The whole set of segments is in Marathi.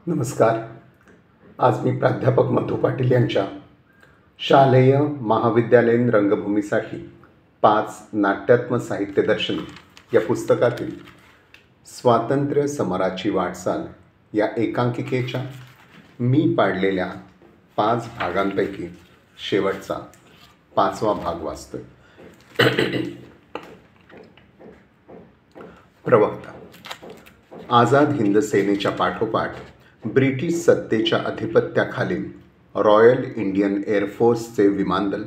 नमस्कार. आज मी प्राध्यापक मधु पाटील यांच्या शालेय महाविद्यालयीन रंगभूमीसाठी 5 नाट्यात्मक साहित्य दर्शन या पुस्तकातील स्वातंत्र्य समराची वाटचाल या एकांकिकेच्या मी पाडलेल्या 5 भागांपैकी शेवटचा 5वा भाग वाचतोय. प्रवक्ता. आझाद हिंद सेनेच्या पाठोपाठ ब्रिटिश सत्तेच्या अधिपत्याखालील रॉयल इंडियन एअरफोर्सचे विमानदल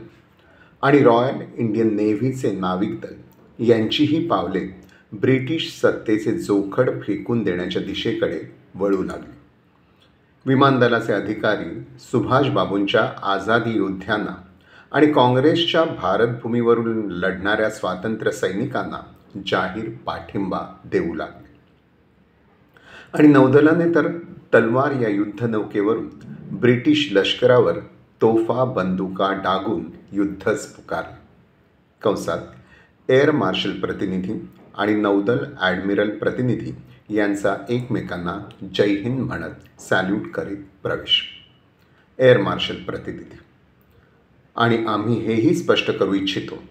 आणि रॉयल इंडियन नेव्हीचे नाविक दल यांचीही पावले ब्रिटिश सत्तेचे जोखड फेकून देण्याच्या दिशेकडे वळू लागली. विमानदलाचे अधिकारी सुभाषबाबूंच्या आझादी योद्ध्यांना आणि काँग्रेसच्या भारतभूमीवरून लढणाऱ्या स्वातंत्र्य सैनिकांना जाहीर पाठिंबा देऊ लागले आणि नौदलाने तर तलवार या युद्धनौकेवरून ब्रिटिश लष्करावर तोफा बंदुका डागून युद्धच पुकारले. कंसात एअर मार्शल प्रतिनिधी आणि नौदल ॲडमिरल प्रतिनिधी यांचा एकमेकांना जय हिंद म्हणत सॅल्यूट करीत प्रवेश. एअर मार्शल प्रतिनिधी. आणि आम्ही हेही स्पष्ट करू इच्छितो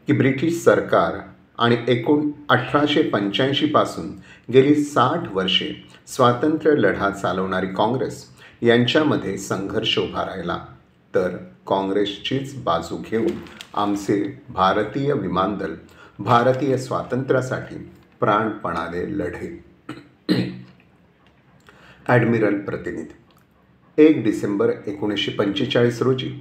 की ब्रिटिश सरकार आणि 1885 पासून गेली 60 वर्षे स्वातंत्र्य लढा चालवणारी काँग्रेस यांच्यामध्ये संघर्ष उभा राहिला, तर काँग्रेसचीच बाजू घेऊन आमचे भारतीय विमानदल भारतीय स्वातंत्र्यासाठी प्राणपणाने लढे. ॲडमिरल प्रतिनिधी. 1 डिसेंबर 1945 रोजी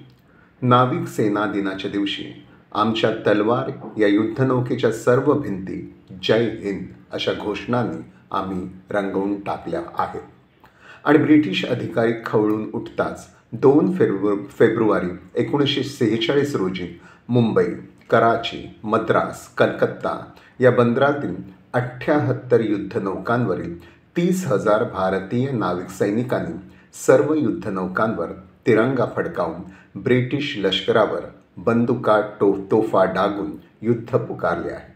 नाविक सेना दिनाच्या दिवशी आमच्या तलवार या युद्धनौकेच्या सर्व भिंती जय हिंद अशा घोषणांनी आम्ही रंगवून टाकल्या आहेत. आणि ब्रिटिश अधिकारी खवळून उठताच 2 फेब्रुवारी 1946 रोजी मुंबई, कराची, मद्रास, कलकत्ता या बंदरातील 78 युद्धनौकांवरील 30,000 भारतीय नाविक सैनिकांनी सर्व युद्धनौकांवर तिरंगा फडकावून ब्रिटिश लष्करावर बंदुका तोफा डागून युद्ध पुकारले आहे.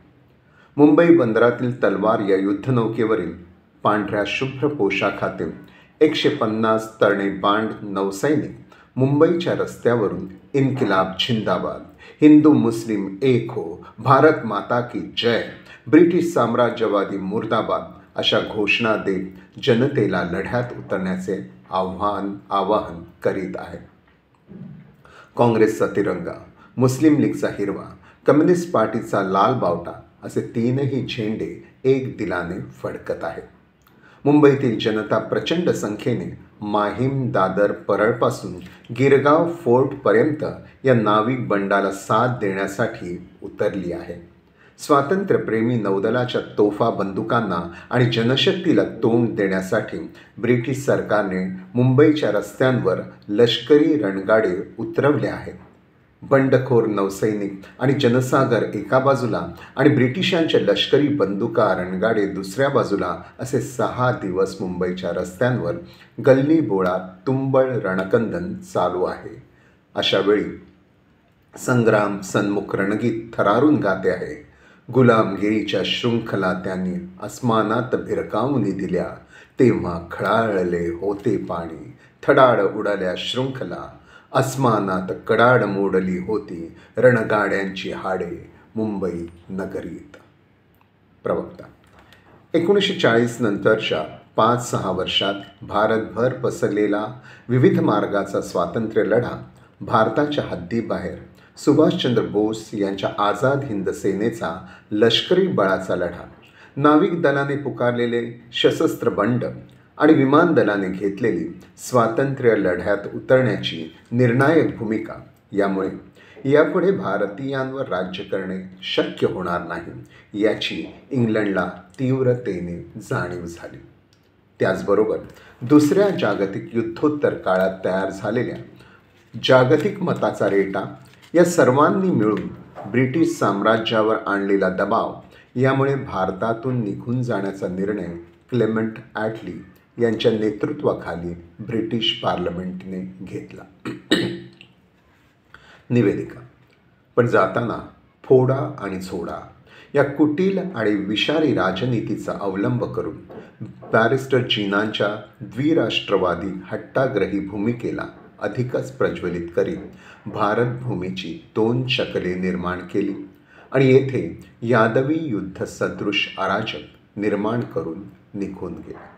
मुंबई बंदरातील तलवार या युद्धनौकेवरील पांढऱ्या शुभ्र पोशाखातील 150 तरणेबांड नौसैनिक मुंबईच्या रस्त्यावरून इन्किलाब जिंदाबाद, हिंदू मुस्लिम एक हो, भारत माता की जय, ब्रिटिश साम्राज्यवादी मुर्दाबाद अशा घोषणा देत जनतेला लढ्यात उतरण्याचे आवाहन करीत आहेत. काँग्रेसचा तिरंगा, मुस्लिम लीगचा हिरवा, कम्युनिस्ट पार्टीचा लाल बावटा असे 3ही झेंडे एक दिलाने फडकत आहेत. मुंबईतील जनता प्रचंड संख्येने माहीम, दादर, परळपासून गिरगाव फोर्टपर्यंत या नाविक बंडाला साथ देण्यासाठी उतरली आहे. स्वातंत्र्यप्रेमी नौदलाच्या तोफा बंदुकांना आणि जनशक्तीला तोंड देण्यासाठी ब्रिटिश सरकारने मुंबईच्या रस्त्यांवर लष्करी रणगाडे उतरवले आहेत. बंडखोर नौसैनिक आणि जनसागर एका बाजूला आणि ब्रिटिशांच्या लष्करी बंदुका रणगाडे दुसऱ्या बाजूला असे 6 दिवस मुंबईच्या रस्त्यांवर गल्लीबोळात तुंबळ रणकंदन चालू आहे. अशावेळी संग्राम सन्मुख रणगीत थरारून गाते आहे. गुलामगिरीच्या शृंखला त्यांनी अस्मानात भिरकावून दिल्या, तेव्हा खळाळले होते पाणी, थडाड उडाल्या शृंखला, अस्मानात कडाड मोडली होती रणगाड्यांची हाडे मुंबई नगरीत. प्रवक्ता. 1940 नंतरच्या 5-6 वर्षात भारतभर पसरलेला विविध मार्गाचा स्वातंत्र्य लढा, भारताच्या हद्दीबाहेर सुभाषचंद्र बोस यांच्या आझाद हिंद सेनेचा लष्करी बळाचा लढा, नाविक दलाने पुकारलेले सशस्त्र बंड आणि विमान दलाने घेतलेली स्वातंत्र्य लढ्यात उतरण्याची निर्णायक भूमिका यामुळे यापुढे भारतीयांवर राज्य करणे शक्य होणार नाही याची इंग्लंडला तीव्रतेने जाणीव झाली. त्याचबरोबर दुसऱ्या जागतिक युद्धोत्तर काळात तयार झालेल्या जागतिक मताचा रेटा या सर्वांनी मिळून ब्रिटिश साम्राज्यावर आणलेला दबाव यामुळे भारतातून निघून जाण्याचा निर्णय क्लेमेंट ॲटली यांच्या नेतृत्वाखाली ब्रिटिश पार्लमेंटने घेतला. निवेदिका. पण जाताना फोडा आणि झोडा या कुटील आणि विषारी राजनीतीचा अवलंब करून बॅरिस्टर जीनांच्या द्विराष्ट्रवादी हट्टाग्रही भूमिकेला अधिकच प्रज्वलित करीत भारतभूमीची 2 शकले निर्माण केली आणि येथे यादवी युद्ध सदृश अराजक निर्माण करून निघून गेले.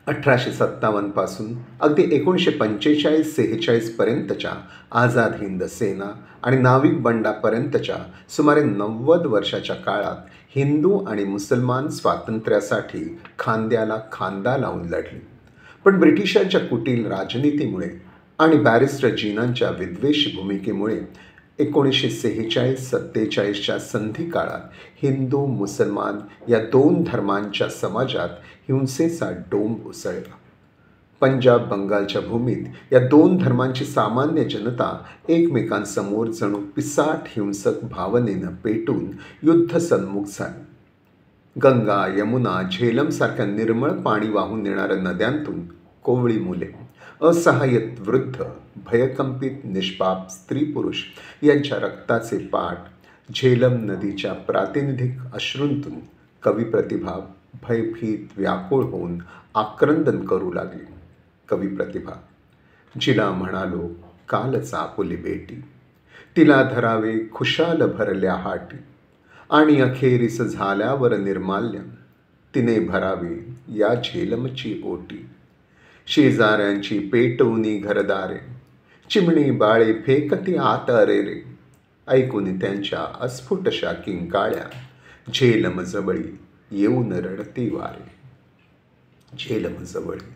1857 पासून अगदी 1945-46 पर्यंतच्या आझाद हिंद सेना आणि नाविक बंडापर्यंतच्या सुमारे 90 वर्षाच्या काळात हिंदू आणि मुसलमान स्वातंत्र्यासाठी खांद्याला खांदा लावून लढली. पण ब्रिटिशांच्या कुटील राजनीतीमुळे आणि बॅरिस्टर जीनांच्या विद्वेषी भूमिकेमुळे 1946-47च्या संधी काळात हिंदू मुसलमान या 2 धर्मांच्या समाजात हिंसेचा डोंब उसळला. पंजाब बंगालच्या भूमीत या 2 धर्मांची सामान्य जनता एकमेकांसमोर जणू पिसाट हिंसक भावनेनं पेटून युद्धसन्मुख झाली. गंगा, यमुना, झेलमसारख्या निर्मळ पाणी वाहून नेणाऱ्या नद्यांतून कोवळी मुले, असहाय्यत वृद्ध, भयकंपित निष्पाप स्त्री पुरुष यांच्या रक्ताचे पाट झेलम नदीच्या प्रातिनिधिक अश्रूंतून कवी प्रतिभा भयभीत व्याकुळ होऊन आक्रंदन करू लागली. कवी प्रतिभा, जिला म्हणालो कालच आपुली बेटी, तिला धरावे खुशाल भरल्या हाटी, आणि अखेरीस झाल्यावर निर्माल्य, तिने भरावी या झेलमची ओटी. शेजाऱ्यांची पेटवूनी घरदारे, चिमणी बाळे फेकती आत अरेरे, ऐकून त्यांच्या अस्फुटशा किंकाळ्या, झेलम जवळी येऊन रडती वारे. झेलम जवळी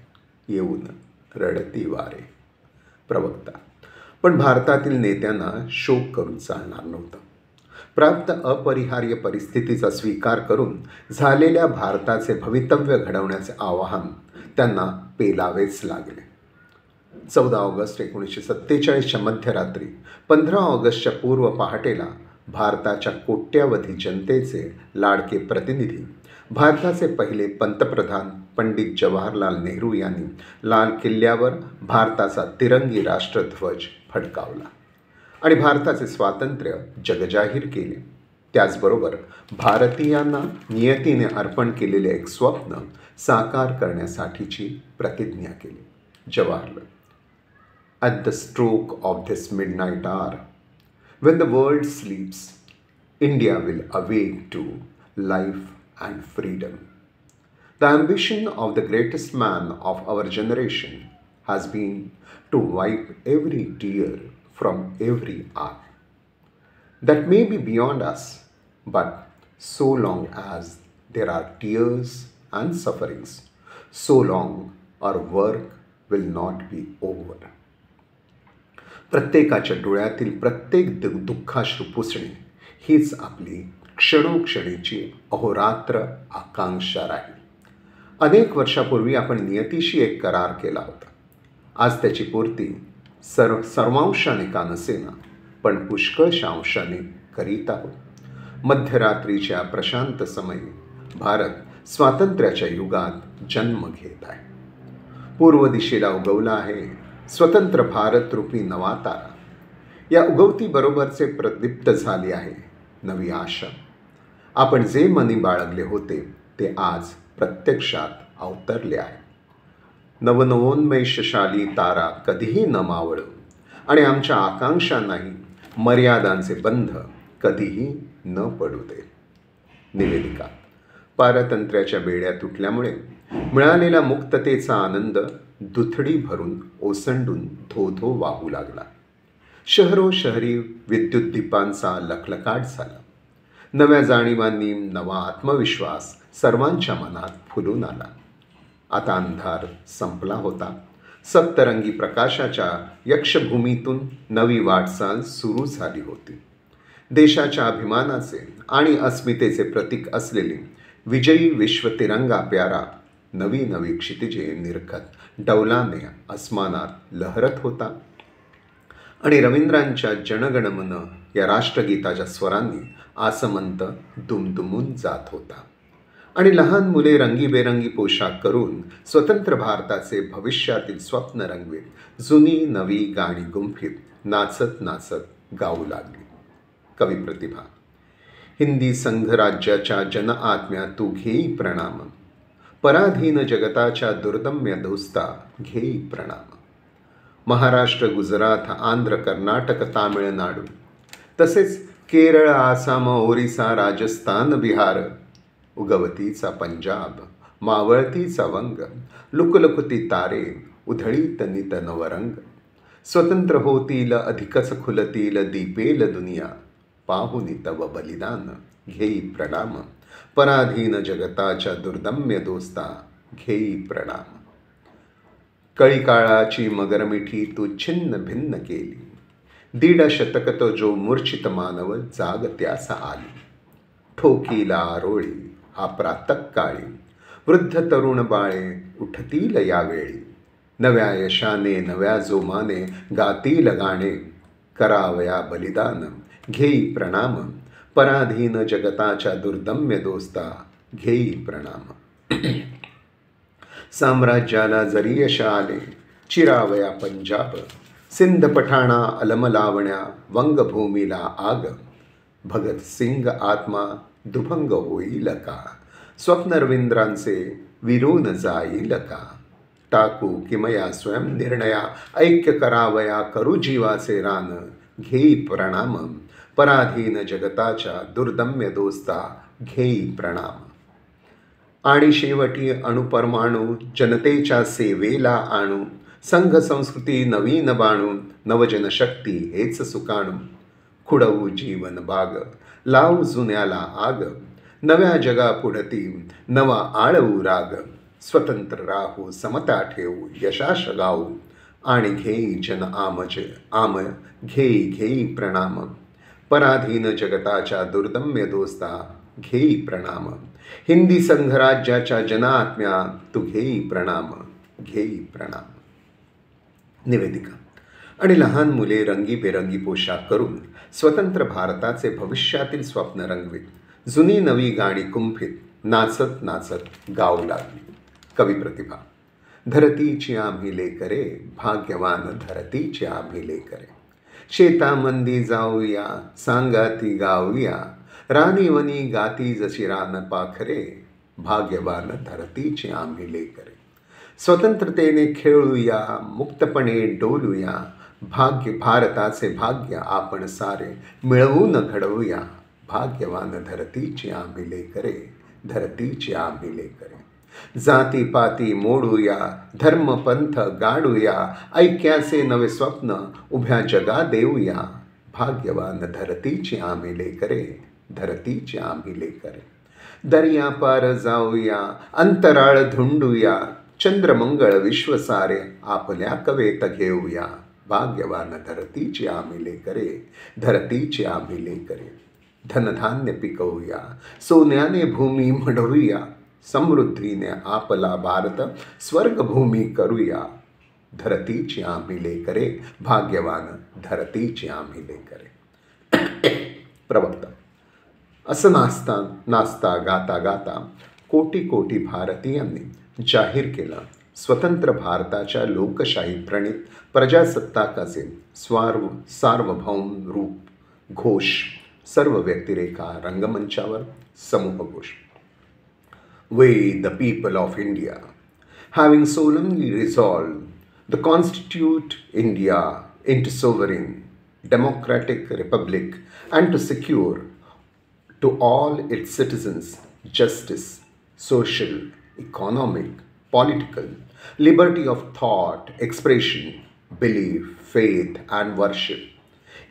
येऊन रडती वारे. प्रवक्ता, पण भारतातील नेत्यांना शोक करून चालणार नव्हतं. प्राप्त अपरिहार्य परिस्थितीचा स्वीकार करून झालेल्या भारताचे भवितव्य घडवण्याचे आवाहन त्यांना पेलावेच लागले. 14 ऑगस्ट 1947च्या मध्यरात्री 15 ऑगस्टच्या पूर्व पहाटेला भारताच्या कोट्यावधी जनतेचे लाडके प्रतिनिधी, भारताचे पहिले पंतप्रधान पंडित जवाहरलाल नेहरू यांनी लाल किल्ल्यावर भारताचा तिरंगी राष्ट्रध्वज फडकावला आणि भारताचे स्वातंत्र्य जगजाहीर केले. त्याचबरोबर भारतीयांना नियतीने अर्पण केलेले एक स्वप्न साकार करण्यासाठीची प्रतिज्ञा केली. Jawaharlal, At the stroke of this midnight hour, when the world sleeps, India will awake to life and freedom. The ambition of the greatest man of our generation has been to wipe every tear from every eye. That may be beyond us, but so long as there are tears and sufferings, so long our work will not be over. प्रत्येकाच्या डोळ्यातील प्रत्येक दुःखाश्रू पुसणे हीच आपली क्षणोक्षणीची अहोरात्र आकांक्षा राहील. अनेक वर्षापूर्वी आपण नियतीशी एक करार केला होता. आज त्याची पूर्ती सर्वांशाने का नसेना, पण पुष्कळशा अंशाने करीत आहोत. मध्यरात्रीच्या प्रशांत समयी भारत स्वातंत्र्याच्या युगात जन्म घेत आहे. पूर्व दिशेला उगवला आहे स्वतंत्र भारत रूपी नवा तारा. या उगवतीबरोबरचे प्रदीप्त झाली आहे नवी आशा. आपण जे मनी बाळगले होते ते आज प्रत्यक्षात अवतरले आहे. नवनवोन्मेषशाली तारा कधीही न मावळो आणि आमच्या आकांक्षांनाही मर्यादांचे बंध कधीही न पडू दे. निवेदिका, पारतंत्र्याच्या बेड्या तुटल्यामुळे मिळालेला मुक्ततेचा आनंद दुथडी भरून ओसंडून धो वाहू लागला. शहरोशहरी विद्युत दीपांचा लखलखाट झाला. नव्या जाणीवांनी नवा आत्मविश्वास सर्वांच्या मनात फुलून आला. आता अंधार संपला होता. सप्तरंगी प्रकाशाच्या यक्षभूमीतून नवी वाटचाल सुरू झाली होती. देशाच्या अभिमानाचे आणि अस्मितेचे प्रतीक असलेले विजयी विश्व तिरंगा प्यारा नवी नवी क्षितिजे निरखत डौलाने अस्मानात लहरत होता आणि रवींद्रांच्या जनगणमन या राष्ट्रगीताच्या स्वरांनी आसमंत दुमदुमून जात होता आणि लहान मुले रंगीबेरंगी पोशाख करून स्वतंत्र भारताचे भविष्यातील स्वप्न रंगवीत जुनी नवी गाणी गुंफीत नाचत नाचत गाऊ लागली. कवी प्रतिभा, हिंदी संघराज्याच्या जनआत्म्या तू घेई प्रणाम, पराधीन जगताच्या दुर्दम्य दोस्ता घेई प्रणाम. महाराष्ट्र, गुजरात, आंध्र, कर्नाटक, तामिळनाडू, तसेच केरळ, आसाम, ओरिसा, राजस्थान, बिहार, उगवतीचा पंजाब, मावळतीचा वंग, लुकलुकती तारे, उधळीत नित नवरंग. स्वतंत्र होतील अधिकच खुलतील, दीपेल दुनिया, पाहुनी तव बलिदान घेई प्रणाम, पराधीन जगताच्या दुर्दम्य दोस्ता घेई प्रणाम. कळीकाळाची मगरमिठी तू छिन्न भिन्न केली, दीड शतक तो जो मूर्छित मानव जाग त्यास आली. ठोकीला आरोळी हा प्रातः काळी, वृद्ध तरुण बाळे उठतील यावेळी. नव्या यशाने नव्या जोमाने गातील गाणे, करावया बलिदान घेई प्रणाम, पराधीन जगताच्या दुर्दम्य दोस्ता घेई प्रणाम. साम्राज्याला जरी यश आले, चिरावया पंजाब, सिंध पठाणा अलम लावण्या, वंगभूमीला आग. भगत सिंग आत्मा दुभंग होईल का, स्वप्न रवींद्रांचे विरून जाईल का. टाकू किमया स्वयं निर्णया, ऐक्य करावया करू जीवाचे रान घेई प्रणाम, पराधीन जगताच्या दुर्दम्य दोस्ता घेई प्रणाम. आणि शेवटी अणुपरमाणू जनतेच्या सेवेला आणू, संघ संस्कृती नवीन बाणू, नवजन शक्ती हेच सुकाणू. खुडवू जीवन बाग, लावू जुन्याला आग, नव्या जगा पुढती नवा आळवू राग. स्वतंत्र राहू, समता ठेवू, यशाश गाऊ, आणि घेई जन आम घेई घेई प्रणाम, पराधीन जगताच्या दुर्दम्य दोस्ता घेई प्रणाम. हिंदी संघराज्याच्या जनात्म्या तू घेई प्रणाम, घेई प्रणाम. निवेदिका. आणि लहान मुले रंगीबेरंगी पोशाख करून स्वतंत्र भारताचे भविष्यातील स्वप्न रंगवीत, जुनी नवी गाणी कुंफीत नाचत नाचत गाऊ लागली. कवी प्रतिभा. धरतीची आम्ही लेकरे, भाग्यवान धरतीची आम्ही लेकरे. शेतामंदी जाऊया, सांगाती गाऊया, रानीवनी गाती जशी रान पाखरे, भाग्यवान धरतीची आम्ही लेकरे. स्वतंत्रतेने खेळूया, मुक्तपणे डोलूया, भाग्य भारताचे भाग्य आपण सारे मिळवून घडवूया, भाग्यवान धरतीची आम्ही लेकरे, धरतीची आम्ही लेकरे. जातीपाती मोडूया, धर्मपंथ गाडूया, ऐक्याचे नवे स्वप्न उभ्या जगा देऊया, भाग्यवान धरतीची आम्ही लेकरे, धरतीची आम्ही लेकरे. दर्यापार जाऊया, अंतराळ धुंडूया, चंद्रमंगळ विश्व सारे आपल्या कवेत घेऊया, भाग्यवान धरतीची आम्ही लेकरे, धरतीची आम्ही लेकरे. धनधान्य पिकवूया, सोन्याने भूमी मढवूया, समृद्धीने आपला भारत स्वर्गभूमी करूया, धरतीची आम्ही लेकरे, भाग्यवान धरतीची आम्ही लेकरे. प्रवक्ता. असं नाचता गाता गाता कोटी कोटी भारतीयांनी जाहीर केलं, स्वतंत्र भारताच्या लोकशाही प्रणित प्रजासत्ताकाचे सार्वभौम रूप घोष, सर्व व्यक्तिरेखा रंगमंचावर समूह Ghosh. We, the people of India, having solemnly resolved to constitute India into sovereign, democratic republic and to secure to all its citizens justice, social, economic, political, liberty of thought, expression, belief, faith and worship,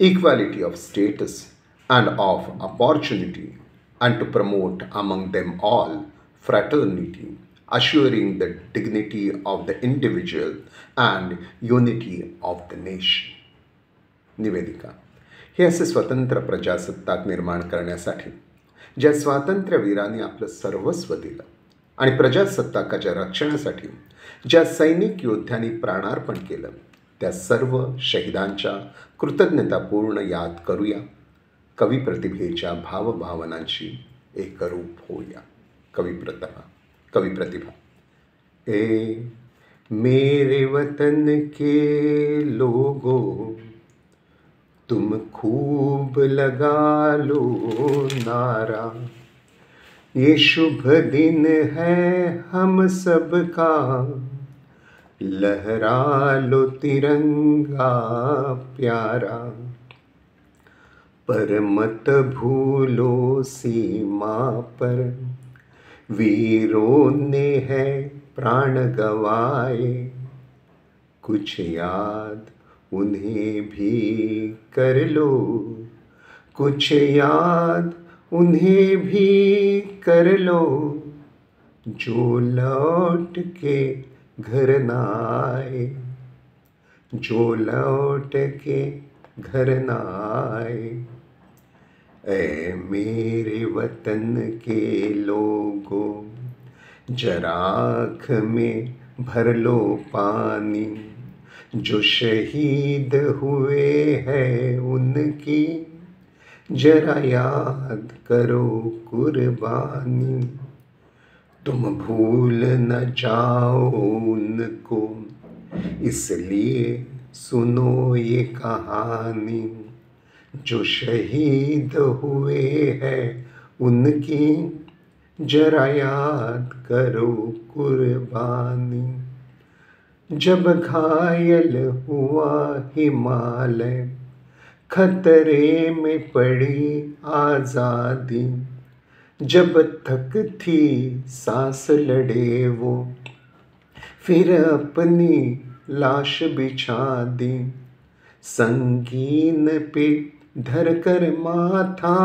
equality of status and of opportunity, and to promote among them all fraternity, assuring the dignity of the individual and unity of the nation. निवेदिका. हे असे स्वतंत्र प्रजासत्ताक निर्माण करण्यासाठी ज्या स्वातंत्र्यवीरांनी आपलं सर्वस्व दिलं आणि प्रजासत्ताकाच्या रक्षणासाठी ज्या सैनिक योद्ध्यांनी प्राणार्पण केलं, त्या सर्व शहीदांच्या कृतज्ञतापूर्ण याद करूया, कवी प्रतिभेच्या भावभावनांची एकरूप होऊया. कवी प्रतिभा. ए मेरे वतन के लोगों, तुम खूब लगा लो नारा। ये शुभ दिन है हम सबका, लहरा लो तिरंगा प्यारा। पर मत भूलो सीमा पर वीरों ने है प्राण गवाए। कुछ याद उन्हें भी कर लो, कुछ याद उन्हें भी कर लो, जो लौट के घर न आए, जो लौट के घर न आए। ऐ मेरे वतन के लोगों, जरा आँख में भर लो पानी। जो शहीद हुए हैं उनकी जरा याद करो कुर्बानी। तुम भूल न जाओ उनको, इसलिए सुनो ये कहानी। जो शहीद हुए हैं उनकी जरा याद करो कुर्बानी। जब घायल हुआ हिमालय, खतरे में पड़ी आज़ादी। जब तक थी सांस लड़े वो, फिर अपनी लाश बिछा दी। संगीन पे धर कर माथा,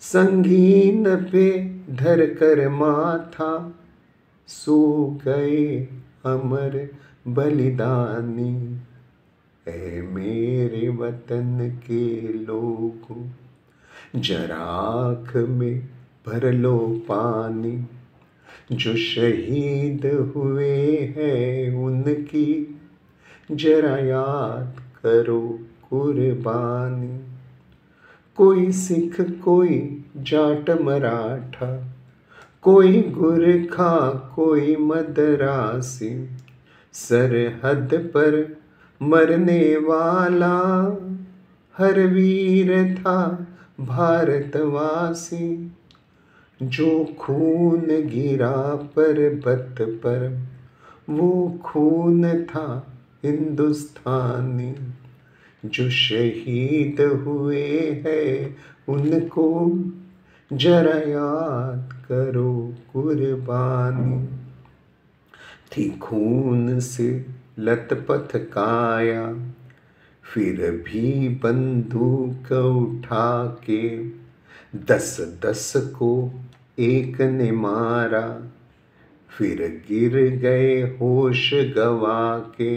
संगीन पे धर कर माथा, सो गए अमर बलिदानी। ऐ मेरे वतन के लोगों, जरा आँख में भर लो पानी। जो शहीद हुए हैं उनकी जरा याद करो कुर्बानी। कोई सिख, कोई जाट मराठा, कोई गुरखा, कोई मदरासी, सरहद पर मरने वाला हर वीर था भारतवासी। जो खून गिरा पर्वत पर वो खून था हिंदुस्तानी। जो शहीद हुए हैं उनको जरा याद करो कुर्बानी। थी खून से लथपथ काया, फिर भी बंदूक उठा के 10-10 को एक ने मारा। फिर गिर गए होश गवा के,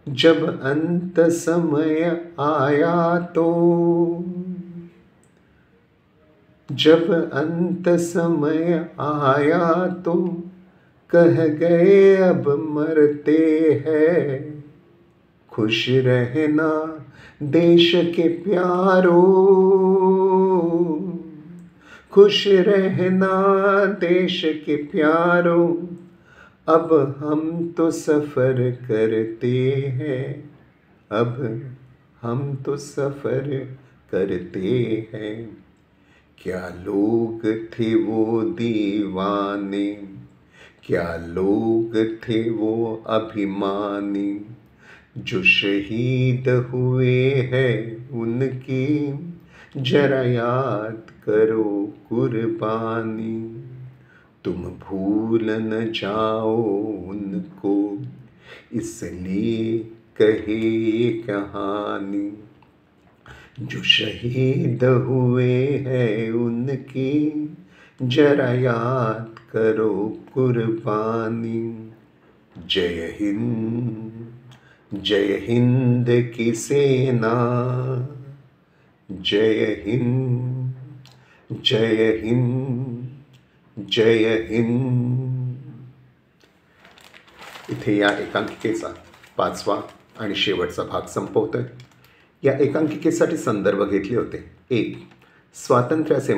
जब अंत समय आया तो, जब अंत समय आया तो कह गए अब मरते हैं। खुश रहना देश के प्यारो, खुश रहना देश के प्यारो। अब हम तो सफ़र करते हैं, अब हम तो सफ़र करते हैं। क्या लोग थे वो दीवाने, क्या लोग थे वो अभिमानी। जो शहीद हुए हैं उनकी जरा याद करो कुर्बानी। तुम भूल न जाओ उनको, इसलिए कहे ये कहानी। जो शहीद हुए हैं उनकी जरा याद करो कुर्बानी। जय हिंद, जय हिंद की सेना, जय हिंद, जय हिंद, जय हिंद। इथे या एकांकिकेचा 5वा आणि शेवटचा भाग संपवतोय. या एकांकिकेसाठी संदर्भ घेतले होते. 1. स्वातंत्र्याचे